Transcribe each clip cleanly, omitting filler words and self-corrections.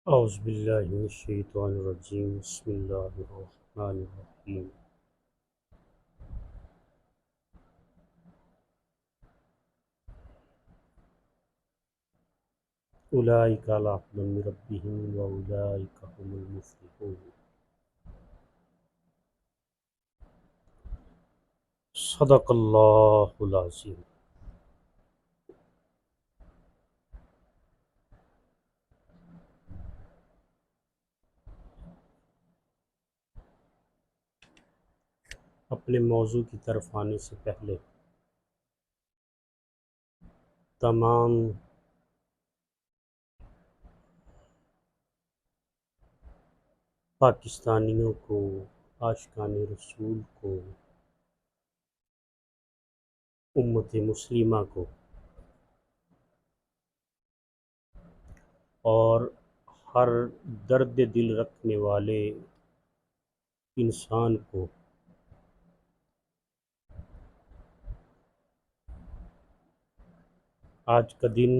اعوذ باللہ من الشیطان الرجیم بسم اللہ الرحمن الرحیم اولئک علی ہدی من ربہم واولئک هم المفلحون۔ صدق اللہ العظیم۔ اپنے موضوع کی طرف آنے سے پہلے تمام پاکستانیوں کو، عاشقان رسول کو، امت مسلمہ کو اور ہر درد دل رکھنے والے انسان کو آج کا دن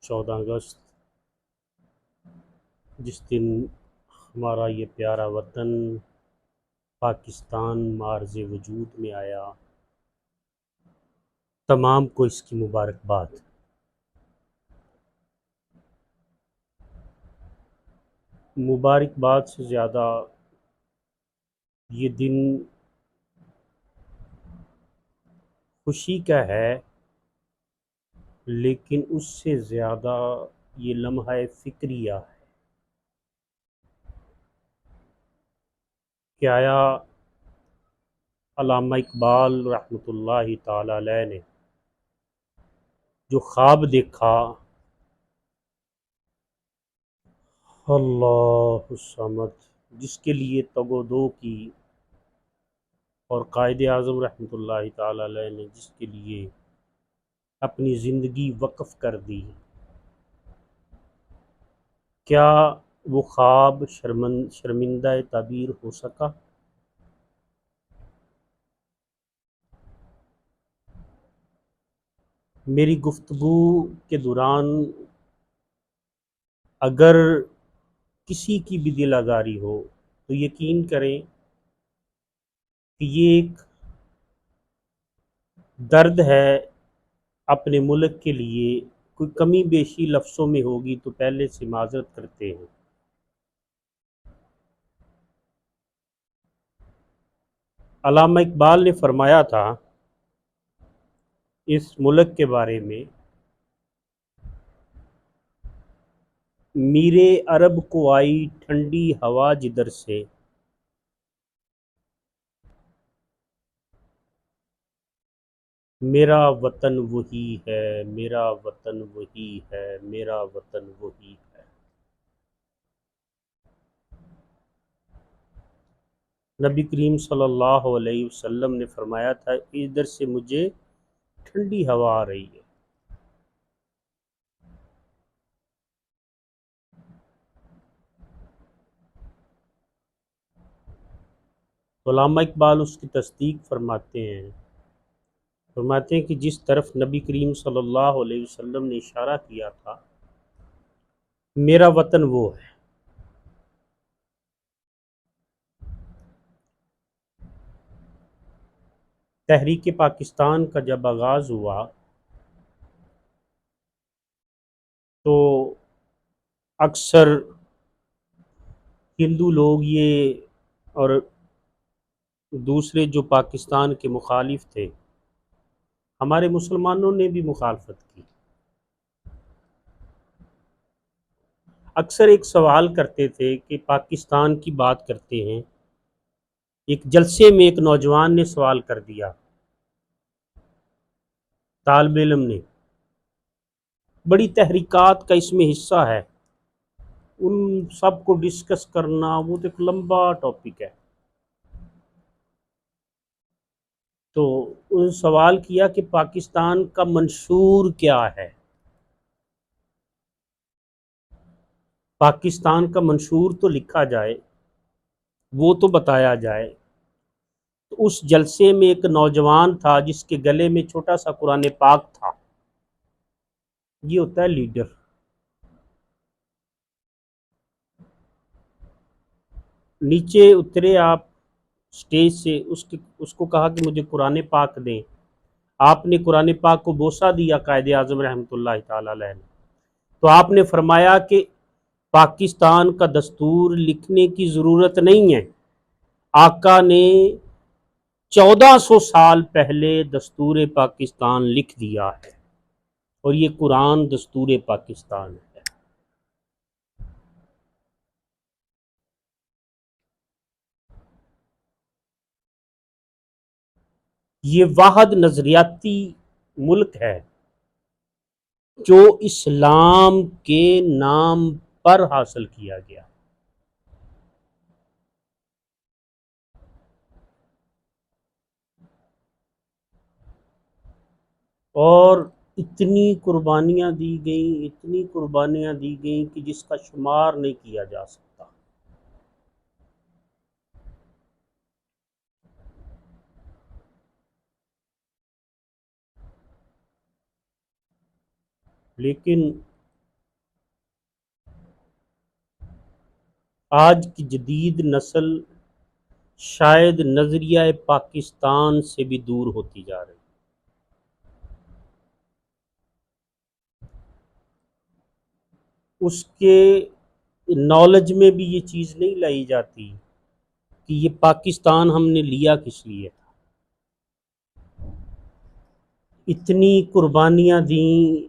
14 اگست، جس دن ہمارا یہ پیارا وطن پاکستان معرض وجود میں آیا، تمام کو اس کی مبارکباد۔ مبارکباد سے زیادہ یہ دن خوشی کا ہے، لیکن اس سے زیادہ یہ لمحہ فکریہ ہے کہ آیا علامہ اقبال رحمۃ اللہ تعالی علیہ نے جو خواب دیکھا، اللہ الصمد، جس کے لیے تگ و دو کی، اور قائد اعظم رحمۃ اللہ تعالی علیہ نے جس کے لیے اپنی زندگی وقف کر دی، کیا وہ خواب شرمندہ تعبیر ہو سکا؟ میری گفتگو کے دوران اگر کسی کی بھی دل آزاری ہو تو یقین کریں کہ یہ ایک درد ہے اپنے ملک کے لیے، کوئی کمی بیشی لفظوں میں ہوگی تو پہلے سے معذرت کرتے ہیں۔ علامہ اقبال نے فرمایا تھا اس ملک کے بارے میں، میرے عرب کو آئی ٹھنڈی ہوا جدھر سے، میرا وطن وہی ہے، میرا وطن وہی ہے، میرا وطن وہی ہے۔ نبی کریم صلی اللہ علیہ وسلم نے فرمایا تھا ادھر سے مجھے ٹھنڈی ہوا آ رہی ہے۔ علامہ اقبال اس کی تصدیق فرماتے ہیں کہ جس طرف نبی کریم صلی اللہ علیہ وسلم نے اشارہ کیا تھا، میرا وطن وہ ہے۔ تحریک پاکستان کا جب آغاز ہوا تو اکثر ہندو لوگ یہ اور دوسرے جو پاکستان کے مخالف تھے، ہمارے مسلمانوں نے بھی مخالفت کی، اکثر ایک سوال کرتے تھے کہ پاکستان کی بات کرتے ہیں۔ ایک جلسے میں ایک نوجوان نے سوال کر دیا، طالب علم نے، بڑی تحریکات کا اس میں حصہ ہے، ان سب کو ڈسکس کرنا وہ تو ایک لمبا ٹاپک ہے، تو ان سوال کیا کہ پاکستان کا منشور کیا ہے، پاکستان کا منشور تو لکھا جائے، وہ تو بتایا جائے۔ تو اس جلسے میں ایک نوجوان تھا جس کے گلے میں چھوٹا سا قرآن پاک تھا۔ یہ ہوتا ہے لیڈر۔ نیچے اترے آپ سٹیج سے، اس کو کہا کہ مجھے قرآن پاک دیں. آپ نے قرآن پاک کو بوسہ دیا قائد اعظم رحمۃ اللہ تعالی علیہ نے. تو آپ نے فرمایا کہ پاکستان کا دستور لکھنے کی ضرورت نہیں ہے. آقا نے 1400 سال پہلے دستور پاکستان لکھ دیا ہے، اور یہ قرآن دستور پاکستان ہے. یہ واحد نظریاتی ملک ہے جو اسلام کے نام پر حاصل کیا گیا. اور اتنی قربانیاں دی گئیں، اتنی قربانیاں دی گئیں کہ جس کا شمار نہیں کیا جا سکتا. لیکن آج کی جدید نسل شاید نظریہ پاکستان سے بھی دور ہوتی جا رہی. اس کے نالج میں بھی یہ چیز نہیں لائی جاتی کہ یہ پاکستان ہم نے لیا کس لیے تھا. اتنی قربانیاں دیں،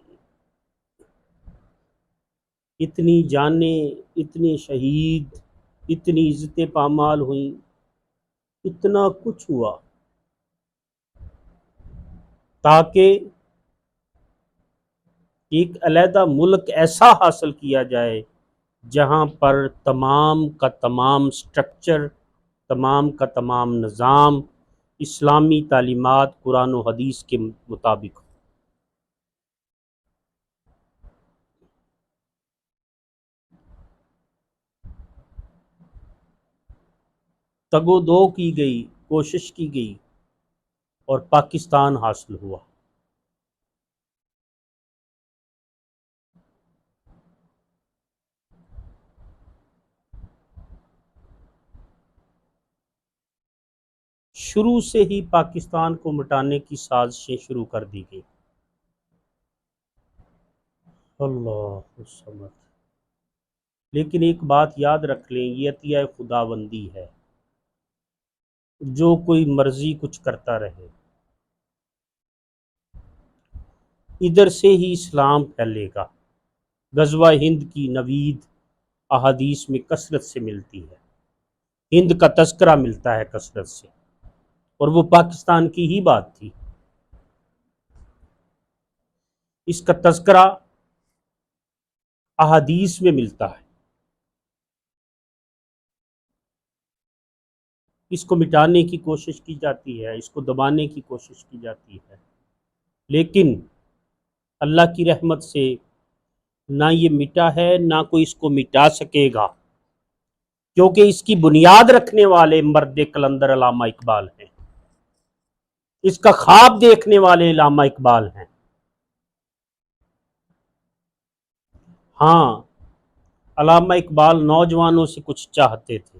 اتنی جانیں، اتنے شہید، اتنی عزتیں پامال ہوئیں، اتنا کچھ ہوا تاکہ ایک علیحدہ ملک ایسا حاصل کیا جائے جہاں پر تمام کا تمام سٹرکچر، تمام کا تمام نظام اسلامی تعلیمات قرآن و حدیث کے مطابق ہو. تگ و دو کی گئی، کوشش کی گئی، اور پاکستان حاصل ہوا. شروع سے ہی پاکستان کو مٹانے کی سازشیں شروع کر دی گئی. اللہ الصمد. لیکن ایک بات یاد رکھ لیں، یہ عطیہ خداوندی ہے. جو کوئی مرضی کچھ کرتا رہے، ادھر سے ہی اسلام پھیلے گا. غزوہ ہند کی نوید احادیث میں کثرت سے ملتی ہے. ہند کا تذکرہ ملتا ہے کثرت سے، اور وہ پاکستان کی ہی بات تھی. اس کا تذکرہ احادیث میں ملتا ہے. اس کو مٹانے کی کوشش کی جاتی ہے، اس کو دبانے کی کوشش کی جاتی ہے، لیکن اللہ کی رحمت سے نہ یہ مٹا ہے، نہ کوئی اس کو مٹا سکے گا، کیونکہ اس کی بنیاد رکھنے والے مرد قلندر علامہ اقبال ہیں. اس کا خواب دیکھنے والے علامہ اقبال ہیں. ہاں، علامہ اقبال نوجوانوں سے کچھ چاہتے تھے.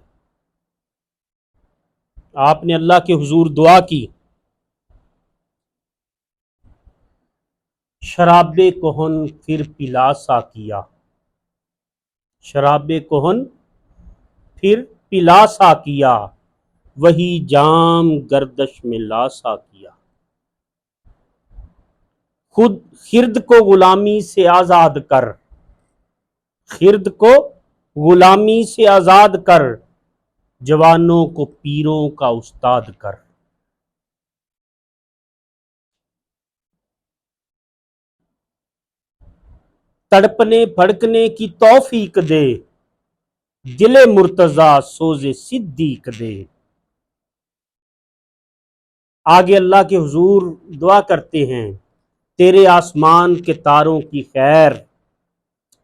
آپ نے اللہ کے حضور دعا کی، شراب کہن پھر پلا ساقیا، شراب کہن پھر پلا ساقیا، وہی جام گردش میں لا ساقیا. خود خرد کو غلامی سے آزاد کر، خرد کو غلامی سے آزاد کر، جوانوں کو پیروں کا استاد کر. تڑپنے بھڑکنے کی توفیق دے، دل مرتضیٰ سوز صدیق دے. آگے اللہ کے حضور دعا کرتے ہیں، تیرے آسمان کے تاروں کی خیر،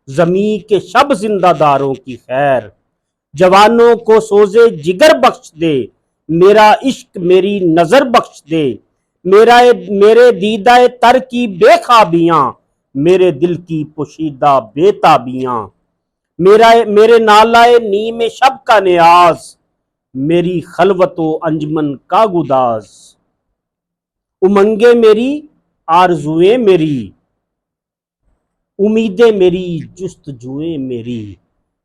زمین کے شب زندہ داروں کی خیر، جوانوں کو سوزے جگر بخش دے، میرا عشق میری نظر بخش دے، میرے دیدہ تر کی بے خوابیاں، میرے دل کی پوشیدہ بے تابیاں، میرے نالائے نیم شب کا نیاز، میری خلوت و انجمن کا گداز، امنگیں میری آرزوئیں میری، امیدیں میری جستجوئیں میری،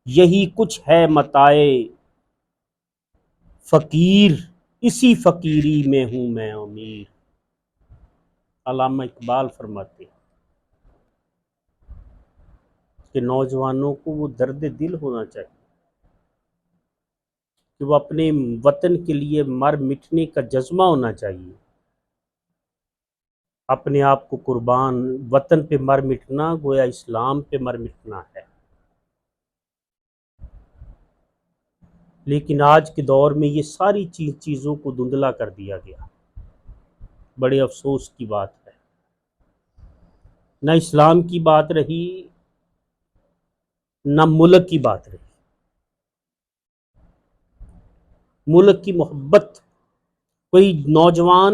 یہی کچھ ہے متاع فقیر، اسی فقیری میں ہوں میں امیر۔ علامہ اقبال فرماتے ہیں کہ نوجوانوں کو وہ درد دل ہونا چاہیے کہ وہ اپنے وطن کے لیے مر مٹنے کا جذبہ ہونا چاہیے، اپنے آپ کو قربان، وطن پہ مر مٹنا گویا اسلام پہ مر مٹنا ہے۔ لیکن آج کے دور میں یہ ساری چیزوں کو دھندلا کر دیا گیا، بڑے افسوس کی بات ہے۔ نہ اسلام کی بات رہی، نہ ملک کی بات رہی۔ ملک کی محبت، کوئی نوجوان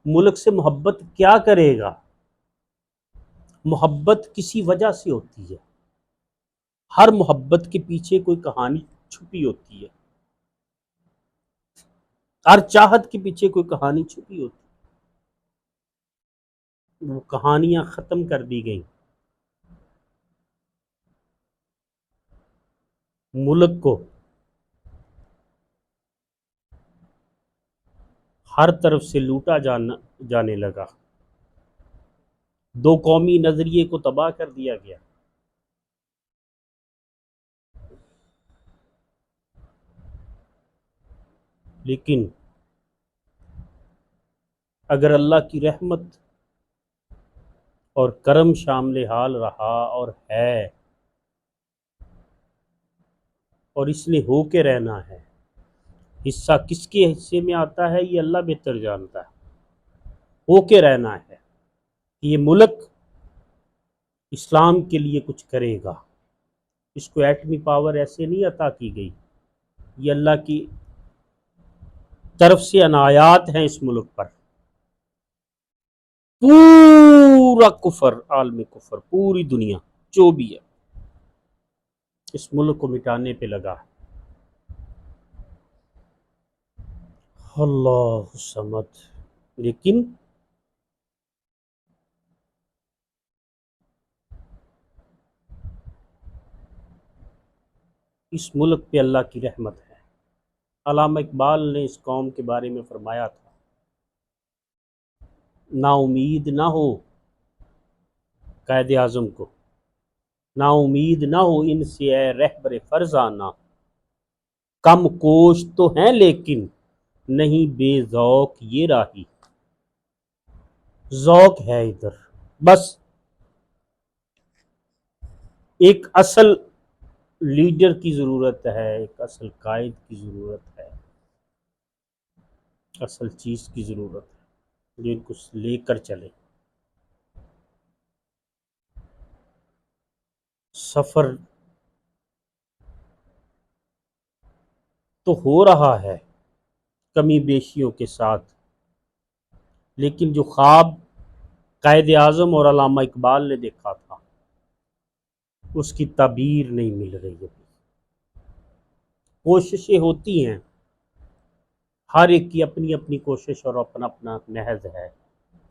ملک سے محبت کیا کرے گا؟ محبت کسی وجہ سے ہوتی ہے، ہر محبت کے پیچھے کوئی کہانی چھپی ہوتی ہے، ہر چاہت کے پیچھے کوئی کہانی چھپی ہوتی ہے۔ وہ کہانیاں ختم کر دی گئیں۔ ملک کو ہر طرف سے لوٹا جانے لگا، دو قومی نظریے کو تباہ کر دیا گیا۔ لیکن اگر اللہ کی رحمت اور کرم شامل حال رہا اور ہے، اور اس نے ہو کے رہنا ہے، حصہ کس کے حصے میں آتا ہے یہ اللہ بہتر جانتا ہے، ہو کے رہنا ہے کہ یہ ملک اسلام کے لیے کچھ کرے گا۔ اس کو ایٹمی پاور ایسے نہیں عطا کی گئی، یہ اللہ کی طرف سے عنایات ہیں اس ملک پر۔ پورا کفر، عالم کفر، پوری دنیا جو بھی ہے اس ملک کو مٹانے پہ لگا ہے۔ اللہ صمد۔ لیکن اس ملک پہ اللہ کی رحمت ہے۔ علامہ اقبال نے اس قوم کے بارے میں فرمایا تھا، نا امید نہ ہو قائد اعظم کو، نا امید نہ ہو ان سے اے رہبر فرزانہ، کم کوش تو ہیں لیکن نہیں بے ذوق یہ راہی۔ ذوق ہے ادھر، بس ایک اصل لیڈر کی ضرورت ہے، ایک اصل قائد کی ضرورت ہے، اصل چیز کی ضرورت ہے جو ان کو لے کر چلے۔ سفر تو ہو رہا ہے کمی بیشیوں کے ساتھ، لیکن جو خواب قائد اعظم اور علامہ اقبال نے دیکھا تھا اس کی تعبیر نہیں مل رہی ہے۔ کوششیں ہوتی ہیں، ہر ایک کی اپنی اپنی کوشش اور اپنا اپنا نہج ہے،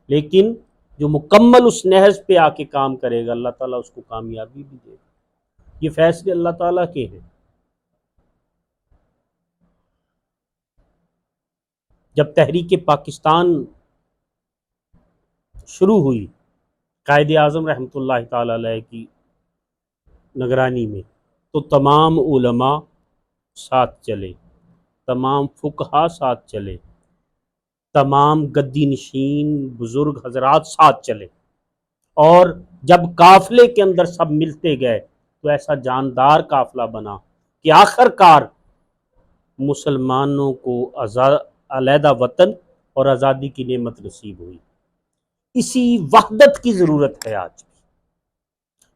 لیکن جو مکمل اس نہج پہ آ کے کام کرے گا اللہ تعالیٰ اس کو کامیابی بھی دے گا۔ یہ فیصلے اللہ تعالیٰ کے ہیں۔ جب تحریک پاکستان شروع ہوئی قائد اعظم رحمۃ اللہ تعالیٰ علیہ کی نگرانی میں، تو تمام علماء ساتھ چلے، تمام فقہا ساتھ چلے، تمام گدی نشین بزرگ حضرات ساتھ چلے، اور جب قافلے کے اندر سب ملتے گئے تو ایسا جاندار قافلہ بنا کہ آخر کار مسلمانوں کو علیحدہ وطن اور آزادی کی نعمت نصیب ہوئی۔ اسی وحدت کی ضرورت ہے آج،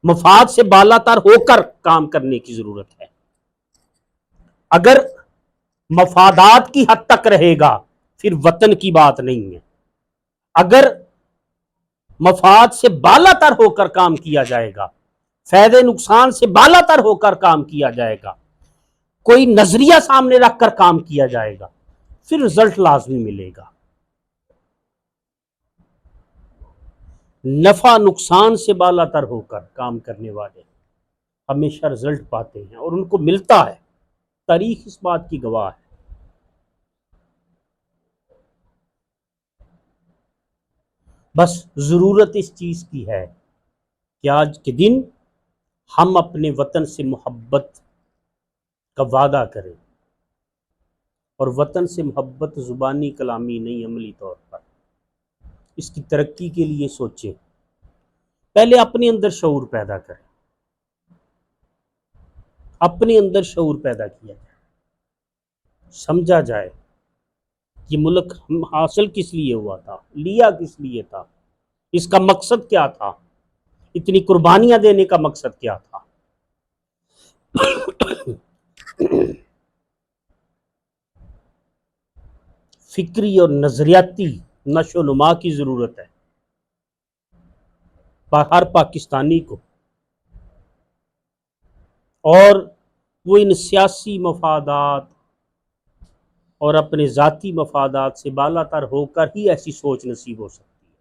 مفاد سے بالا تر ہو کر کام کرنے کی ضرورت ہے۔ اگر مفادات کی حد تک رہے گا پھر وطن کی بات نہیں ہے، اگر مفاد سے بالا تر ہو کر کام کیا جائے گا فائدے نقصان سے بالا تر ہو کر کام کیا جائے گا، کوئی نظریہ سامنے رکھ کر کام کیا جائے گا، پھر رزلٹ لازمی ملے گا۔ نفع نقصان سے بالا تر ہو کر کام کرنے والے ہمیشہ رزلٹ پاتے ہیں اور ان کو ملتا ہے، تاریخ اس بات کی گواہ ہے۔ بس ضرورت اس چیز کی ہے کہ آج کے دن ہم اپنے وطن سے محبت کا وعدہ کریں، اور وطن سے محبت زبانی کلامی نہیں، عملی طور پر اس کی ترقی کے لیے سوچیں۔ پہلے اپنے اندر شعور پیدا کریں، اپنے اندر شعور پیدا کیا جائے، سمجھا جائے یہ ملک ہم حاصل کس لیے ہوا تھا، لیا کس لیے تھا، اس کا مقصد کیا تھا، اتنی قربانیاں دینے کا مقصد کیا تھا۔ فکری اور نظریاتی نشو و نما کی ضرورت ہے ہر پاکستانی کو، اور وہ ان سیاسی مفادات اور اپنے ذاتی مفادات سے بالا تر ہو کر ہی ایسی سوچ نصیب ہو سکتی ہے۔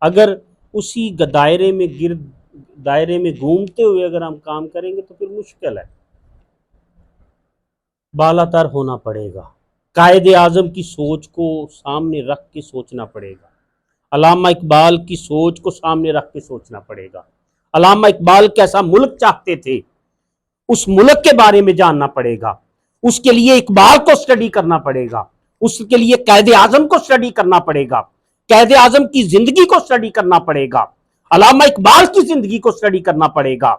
اگر اسی دائرے میں گھومتے ہوئے اگر ہم کام کریں گے تو پھر مشکل ہے، بالا تر ہونا پڑے گا، قائد اعظم کی سوچ کو سامنے رکھ کے سوچنا پڑے گا، علامہ اقبال کی سوچ کو سامنے رکھ کے سوچنا پڑے گا۔ علامہ اقبال کیسا ملک چاہتے تھے اس ملک کے بارے میں جاننا پڑے گا، اس کے لیے اقبال کو سٹڈی کرنا پڑے گا، اس کے لیے قائد اعظم کو سٹڈی کرنا پڑے گا، قائد اعظم کی زندگی کو سٹڈی کرنا پڑے گا، علامہ اقبال کی زندگی کو سٹڈی کرنا پڑے گا۔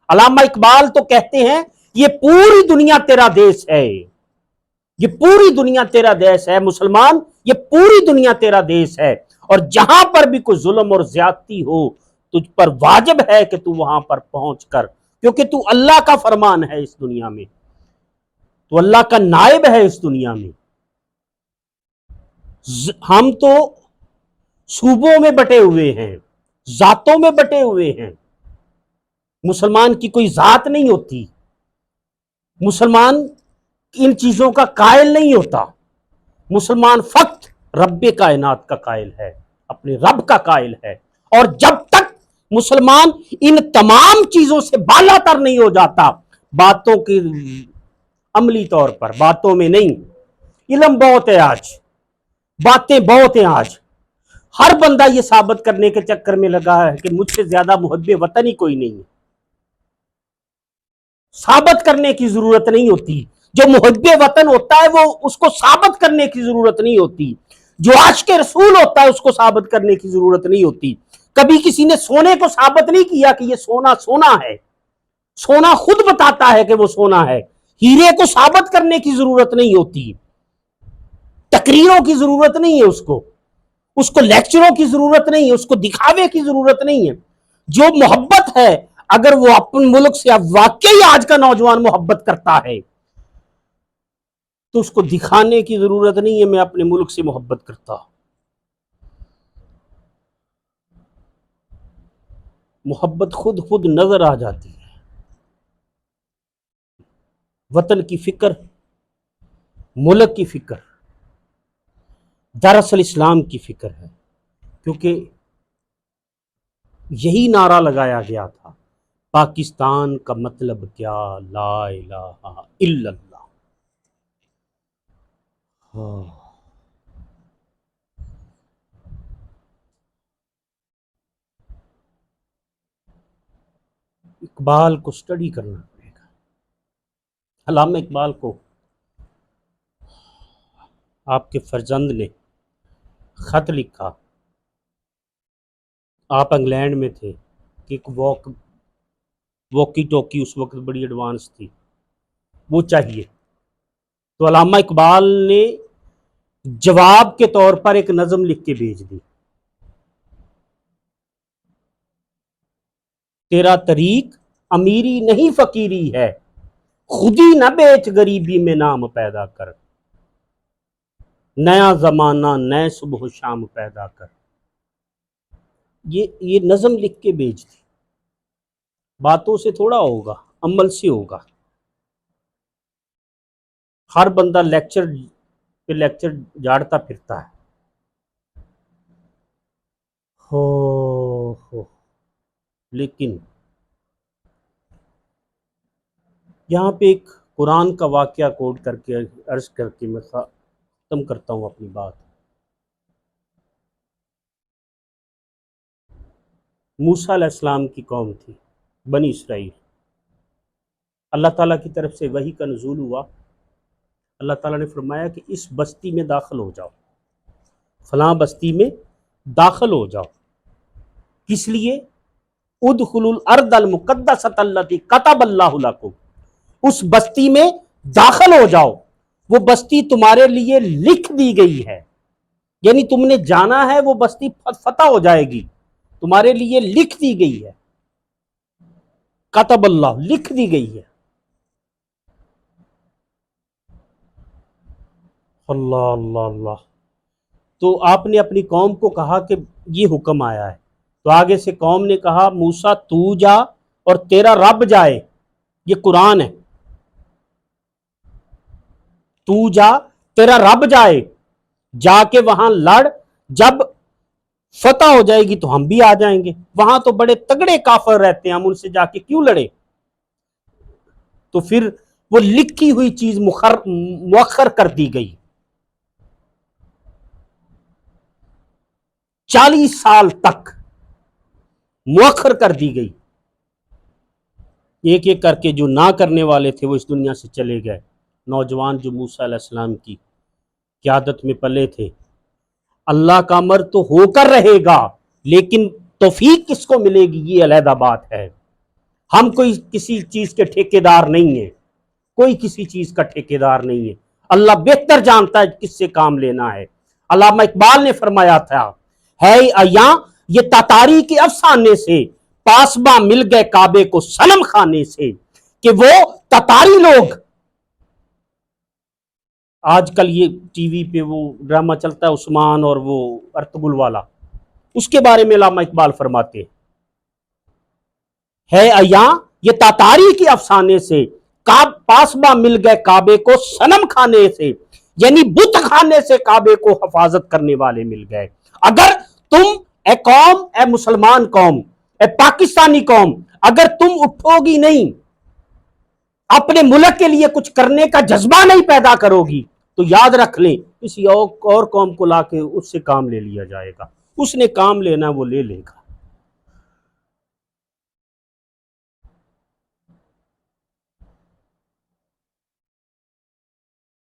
علامہ اقبال تو کہتے ہیں یہ پوری دنیا تیرا دیس ہے، یہ پوری دنیا تیرا دیس ہے مسلمان، یہ پوری دنیا تیرا دیس ہے، اور جہاں پر بھی کوئی ظلم اور زیادتی ہو تجھ پر واجب ہے کہ تو وہاں پر پہنچ کر، کیونکہ تو اللہ کا فرمان ہے اس دنیا میں، تو اللہ کا نائب ہے اس دنیا میں۔ ہم تو صوبوں میں بٹے ہوئے ہیں، ذاتوں میں بٹے ہوئے ہیں، مسلمان کی کوئی ذات نہیں ہوتی، مسلمان ان چیزوں کا قائل نہیں ہوتا، مسلمان فقط رب کائنات کا قائل ہے، اپنے رب کا قائل ہے، اور جب تک مسلمان ان تمام چیزوں سے بالا تر نہیں ہو جاتا، باتوں کی عملی طور پر، باتوں میں نہیں، علم بہت ہے آج، باتیں بہت ہیں آج، ہر بندہ یہ ثابت کرنے کے چکر میں لگا ہے کہ مجھ سے زیادہ محب وطن ہی کوئی نہیں ہے۔ ثابت کرنے کی ضرورت نہیں ہوتی، جو محب وطن ہوتا ہے وہ اس کو ثابت کرنے کی ضرورت نہیں ہوتی، جو عاشق رسول ہوتا ہے اس کو ثابت کرنے کی ضرورت نہیں ہوتی۔ کبھی کسی نے سونے کو ثابت نہیں کیا کہ یہ سونا سونا ہے، سونا خود بتاتا ہے کہ وہ سونا ہے۔ ہیرے کو ثابت کرنے کی ضرورت نہیں ہوتی، تقریروں کی ضرورت نہیں ہے، اس کو لیکچروں کی ضرورت نہیں ہے، اس کو دکھاوے کی ضرورت نہیں ہے۔ جو محبت ہے، اگر وہ اپنے ملک سے اب واقعی آج کا نوجوان محبت کرتا ہے تو اس کو دکھانے کی ضرورت نہیں ہے میں اپنے ملک سے محبت کرتا ہوں۔ محبت خود نظر آ جاتی ہے۔ وطن کی فکر، ملک کی فکر دراصل اسلام کی فکر ہے، کیونکہ یہی نعرہ لگایا گیا تھا، پاکستان کا مطلب کیا، لا الہ الا اللہ۔ اقبال کو سٹڈی کرنا پڑے گا۔ علامہ اقبال کو آپ کے فرزند نے خط لکھا، آپ انگلینڈ میں تھے، کہ ایک واکی ٹوکی اس وقت بڑی ایڈوانس تھی، وہ چاہیے، تو علامہ اقبال نے جواب کے طور پر ایک نظم لکھ کے بھیج دی، تیرا طریق امیری نہیں فقیری ہے، خودی نہ بیچ غریبی میں نام پیدا کر، نیا زمانہ نئے صبح و شام پیدا کر۔ یہ نظم لکھ کے بھیج دی، باتوں سے تھوڑا ہوگا، عمل سے ہوگا۔ ہر بندہ لیکچر پہ لیکچر جاڑتا پھرتا ہے۔ ہو لیکن یہاں پہ ایک قرآن کا واقعہ کوٹ کر کے عرض کر کے میں ختم کرتا ہوں اپنی بات۔ موسیٰ علیہ السلام کی قوم تھی بنی اسرائیل، اللہ تعالیٰ کی طرف سے وحی کا نزول ہوا۔ اللہ تعالیٰ نے فرمایا کہ اس بستی میں داخل ہو جاؤ، فلاں بستی میں داخل ہو جاؤ۔ کس لیے؟ ادخلوا الارض المقدسۃ التی کتب اللہ لکم، اس بستی میں داخل ہو جاؤ، وہ بستی تمہارے لیے لکھ دی گئی ہے، یعنی تم نے جانا ہے، وہ بستی فتح ہو جائے گی، تمہارے لیے لکھ دی گئی ہے، کتب اللہ، لکھ دی گئی ہے۔ اللہ اللہ اللہ۔ تو آپ نے اپنی قوم کو کہا کہ یہ حکم آیا ہے، تو آگے سے قوم نے کہا موسیٰ تو جا اور تیرا رب جائے، یہ قرآن ہے، تو جا تیرا رب جائے، جا کے وہاں لڑ، جب فتح ہو جائے گی تو ہم بھی آ جائیں گے، وہاں تو بڑے تگڑے کافر رہتے ہیں، ہم ان سے جا کے کیوں لڑے؟ تو پھر وہ لکھی ہوئی چیز مؤخر کر دی گئی، 40 سال تک مؤخر کر دی گئی۔ ایک ایک کر کے جو نہ کرنے والے تھے وہ اس دنیا سے چلے گئے، نوجوان جو موسیٰ علیہ السلام کی قیادت میں پلے تھے۔ اللہ کا امر تو ہو کر رہے گا، لیکن توفیق کس کو ملے گی یہ علیحدہ بات ہے۔ ہم کوئی کسی چیز کے ٹھیکیدار نہیں ہیں، کوئی کسی چیز کا ٹھیکیدار نہیں ہے، اللہ بہتر جانتا ہے کس سے کام لینا ہے۔ علامہ اقبال نے فرمایا تھا، ہے ایاں یہ تاتاری کے افسانے سے، پاسباں مل گئے کعبے کو صنم خانے سے، کہ وہ تاتاری لوگ، آج کل یہ ٹی وی پہ وہ ڈرامہ چلتا ہے عثمان اور وہ ارطغرل والا، اس کے بارے میں علامہ اقبال فرماتے ہیں، ہے ایاں یہ تاتاری کے افسانے سے، پاسباں مل گئے کعبے کو صنم خانے سے، یعنی بت خانے سے کعبے کو حفاظت کرنے والے مل گئے۔ اگر تم اے قوم، اے مسلمان قوم، اے پاکستانی قوم، اگر تم اٹھو گی نہیں، اپنے ملک کے لیے کچھ کرنے کا جذبہ نہیں پیدا کرو گی، تو یاد رکھ لیں کسی اور قوم کو لا کے اس سے کام لے لیا جائے گا، اس نے کام لینا وہ لے لے گا۔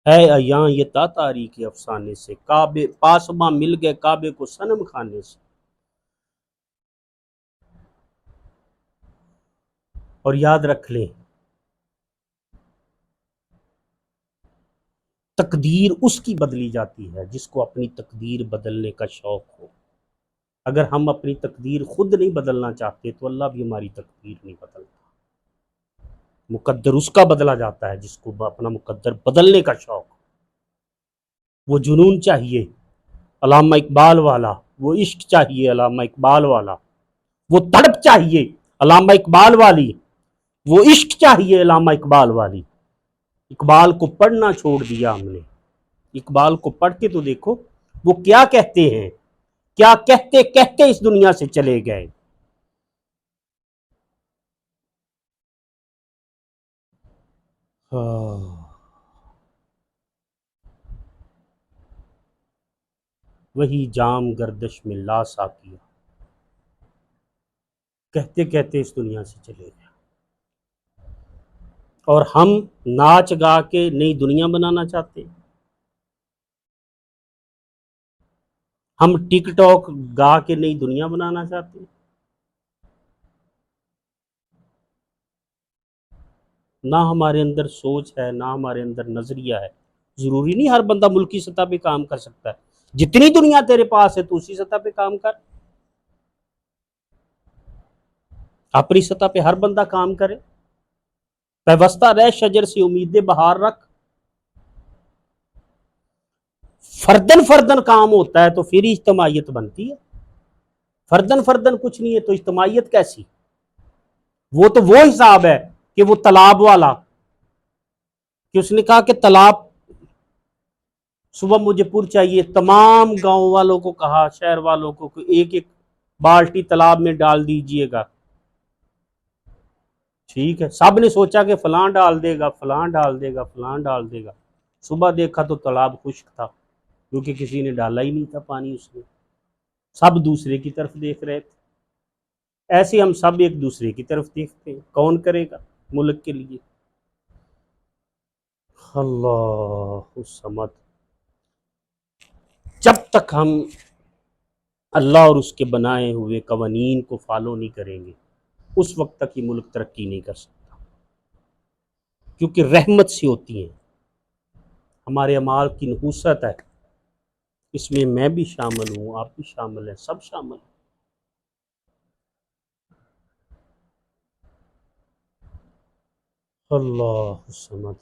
ہے ایاں یہ تاتاری کے افسانے سے، کعبے پاسباں مل گئے کعبے کو صنم خانے سے۔ اور یاد رکھ لیں تقدیر اس کی بدلی جاتی ہے جس کو اپنی تقدیر بدلنے کا شوق ہو۔ اگر ہم اپنی تقدیر خود نہیں بدلنا چاہتے تو اللہ بھی ہماری تقدیر نہیں بدلتا۔ مقدر اس کا بدلا جاتا ہے جس کو اپنا مقدر بدلنے کا شوق ہو۔ وہ جنون چاہیے علامہ اقبال والا، وہ عشق چاہیے علامہ اقبال والا، وہ تڑپ چاہیے علامہ اقبال والی، وہ عشق چاہیے علامہ اقبال والی۔ اقبال کو پڑھنا چھوڑ دیا ہم نے، اقبال کو پڑھ کے تو دیکھو وہ کیا کہتے ہیں، کیا کہتے کہتے اس دنیا سے چلے گئے۔ وہی جام گردش میں لا ساقیا، کہتے کہتے اس دنیا سے چلے گئے، اور ہم ناچ گا کے نئی دنیا بنانا چاہتے ہیں، ہم ٹک ٹاک گا کے نئی دنیا بنانا چاہتے ہیں۔ نہ ہمارے اندر سوچ ہے، نہ ہمارے اندر نظریہ ہے۔ ضروری نہیں ہر بندہ ملکی سطح پہ کام کر سکتا ہے، جتنی دنیا تیرے پاس ہے تو اسی سطح پہ کام کر، اپنی سطح پہ ہر بندہ کام کرے، پیوستہ رہ شجر سے امید بہار رکھ۔ فردن فردن کام ہوتا ہے تو پھر اجتماعیت بنتی ہے، فردن فردن کچھ نہیں ہے تو اجتماعیت کیسی؟ وہ تو وہ حساب ہے کہ وہ تالاب والا، کہ اس نے کہا کہ تالاب صبح مجھے پر چاہیے، تمام گاؤں والوں کو کہا، شہر والوں کو کہ ایک ایک بالٹی تالاب میں ڈال دیجئے گا، ٹھیک ہے، سب نے سوچا کہ فلاں ڈال دے گا، فلاں ڈال دے گا، فلاں ڈال دے گا، صبح دیکھا تو تالاب خشک تھا، کیونکہ کسی نے ڈالا ہی نہیں تھا پانی اس میں، سب دوسرے کی طرف دیکھ رہے تھے۔ ایسے ہم سب ایک دوسرے کی طرف دیکھتے ہیں، کون کرے گا ملک کے لیے؟ اللہ الصمد۔ جب تک ہم اللہ اور اس کے بنائے ہوئے قوانین کو فالو نہیں کریں گے، اس وقت تک یہ ملک ترقی نہیں کر سکتا، کیونکہ رحمت سے ہوتی ہیں، ہمارے اعمال کی نحوست ہے، اس میں بھی شامل ہوں، آپ بھی شامل ہیں، سب شامل ہیں۔ اللہ الصمد۔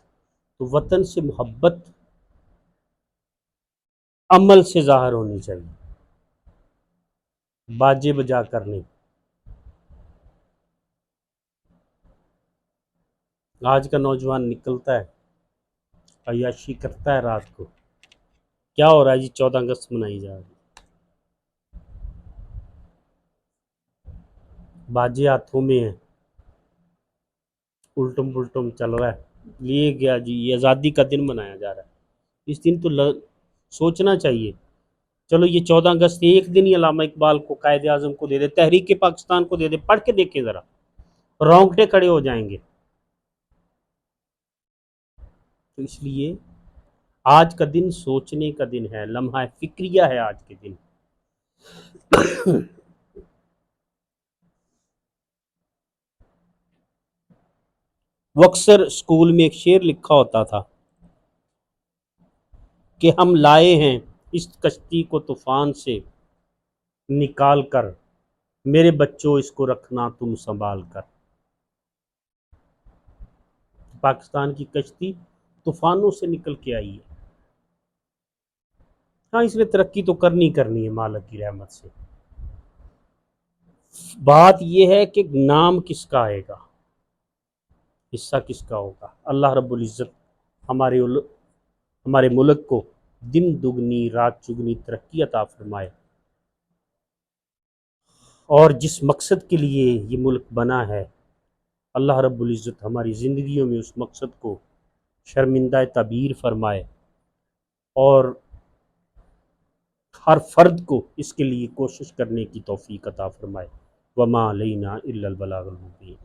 تو وطن سے محبت عمل سے ظاہر ہونی چاہیے، باجے بجا کر نہیں۔ آج کا نوجوان نکلتا ہے، عیاشی کرتا ہے رات کو، کیا ہو رہا ہے جی؟ 14 اگست منائی جا رہی ہے، باجے ہاتھوں میں ہیں، الٹم پلٹم چل رہا ہے، لیے گیا جی، یہ آزادی کا دن منایا جا رہا ہے، اس دن تو سوچنا چاہیے۔ چلو یہ 14 اگست ایک دن ہی علامہ اقبال کو، قائد اعظم کو دے دے، تحریک پاکستان کو دے دے، پڑھ کے دیکھیں ذرا، رونگٹے کھڑے ہو جائیں گے۔ تو اس لیے آج کا دن سوچنے کا دن ہے، لمحہ فکریہ ہے آج کے دن۔ وہ اکثر اسکول میں ایک شعر لکھا ہوتا تھا کہ ہم لائے ہیں اس کشتی کو طوفان سے نکال کر، میرے بچوں اس کو رکھنا تم سنبھال کر۔ پاکستان کی کشتی طوفانوں سے نکل کے آئی ہے، ہاں اس نے ترقی تو کرنی ہے مالک کی رحمت سے، بات یہ ہے کہ نام کس کا آئے گا، حصہ کس کا ہوگا۔ اللہ رب العزت ہمارے ملک کو دن دگنی رات چگنی ترقی عطا فرمائے، اور جس مقصد کے لیے یہ ملک بنا ہے، اللہ رب العزت ہماری زندگیوں میں اس مقصد کو شرمندہ تعبیر فرمائے، اور ہر فرد کو اس کے لیے کوشش کرنے کی توفیق عطا فرمائے۔ وما علینا الا البلاغ المبین۔